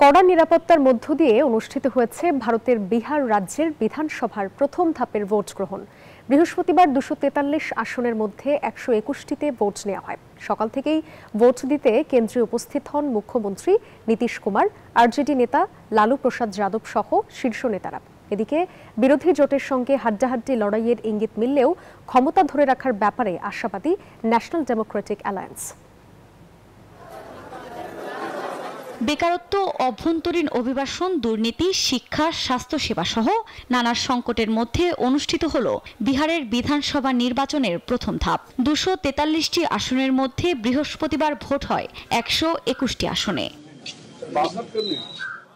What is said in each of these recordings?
কড়া নিরাপত্তার মধ্য দিয়ে অনুষ্ঠিত হয়েছে ভারতের বিহার রাজ্যের বিধানসভার প্রথম ধাপের ভোট গ্রহণ। বৃহস্পতিবার 243 আসনের মধ্যে 121টিতে ভোট নেওয়া হয়। সকাল থেকেই ভোট দিতে কেন্দ্রে উপস্থিত হন মুখ্যমন্ত্রী নীতিশ কুমার, আরজেডি নেতা লালু প্রসাদ যাদব সহ শীর্ষ নেতারা। এদিকে বিরোধী জোটের সঙ্গে হাড্ডাহাড্ডি লড়াইয়ের ইঙ্গিত মিললেও ক্ষমতা ধরে রাখার ব্যাপারে আশাবাদী ন্যাশনাল ডেমোক্রেটিক অ্যালায়েন্স। বেকারত্ব, অভ্যন্তরীণ অভিবাসন, দুর্নীতি, শিক্ষা, স্বাস্থ্যসেবা সহ নানা সংকটের মধ্যে অনুষ্ঠিত হল বিহারের বিধানসভা নির্বাচনের প্রথম ধাপ। 243টি আসনের মধ্যে বৃহস্পতিবার ভোট হয় 121টি আসনে।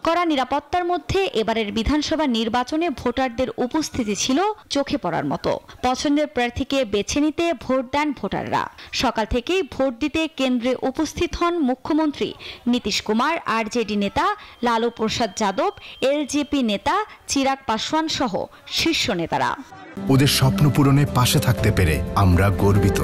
কড়া নিরাপত্তার মধ্যে এবারের বিধানসভা নির্বাচনে ভোটারদের উপস্থিতি ছিল চোখে পড়ার মতো। পছন্দের প্রার্থীকে বেছে নিতে ভোট দেন ভোটাররা। সকাল থেকেই ভোট দিতে কেন্দ্রে উপস্থিত হন মুখ্যমন্ত্রী নীতিশ কুমার, আরজেডি নেতা লালু প্রসাদ যাদব, এলজেপি নেতা চিরাগ পাসওয়ান সহ শীর্ষ নেতারা। ওদের স্বপ্ন পূরণে পাশে থাকতে পেরে আমরা গর্বিত।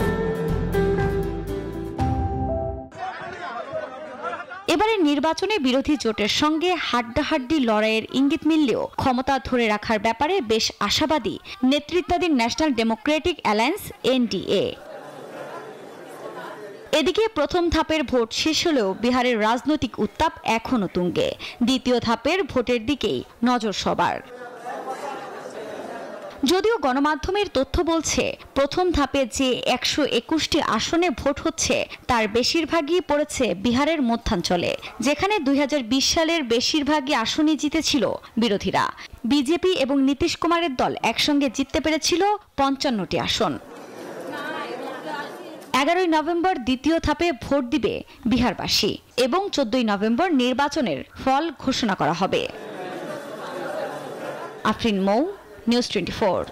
এবারে নির্বাচনে বিরোধী জোটের সঙ্গে হাড্ডাহাড্ডি লড়াইয়ের ইঙ্গিত মিললেও ক্ষমতা ধরে রাখার ব্যাপারে বেশ আশাবাদী নেতৃত্বাধীন ন্যাশনাল ডেমোক্রেটিক অ্যালায়েন্স এনডিএ। এদিকে প্রথম ধাপের ভোট শেষ হলেও বিহারের রাজনৈতিক উত্তাপ এখনো তুঙ্গে। দ্বিতীয় ধাপের ভোটের দিকেই নজর সবার। যদিও গণমাধ্যমের তথ্য বলছে প্রথম ধাপে যে 121টি আসনে ভোট হচ্ছে তার বেশিরভাগই পড়েছে বিহারের মধ্যাঞ্চলে, যেখানে 2020 সালের বেশিরভাগই আসনই জিতেছিল বিরোধীরা। বিজেপি এবং নীতিশ কুমারের দল একসঙ্গে জিততে পেরেছিল 55টি আসন। 11ই নভেম্বর দ্বিতীয় ধাপে ভোট দিবে বিহারবাসী এবং 14ই নভেম্বর নির্বাচনের ফল ঘোষণা করা হবে। আফরিন মৌ, নিউজ 24।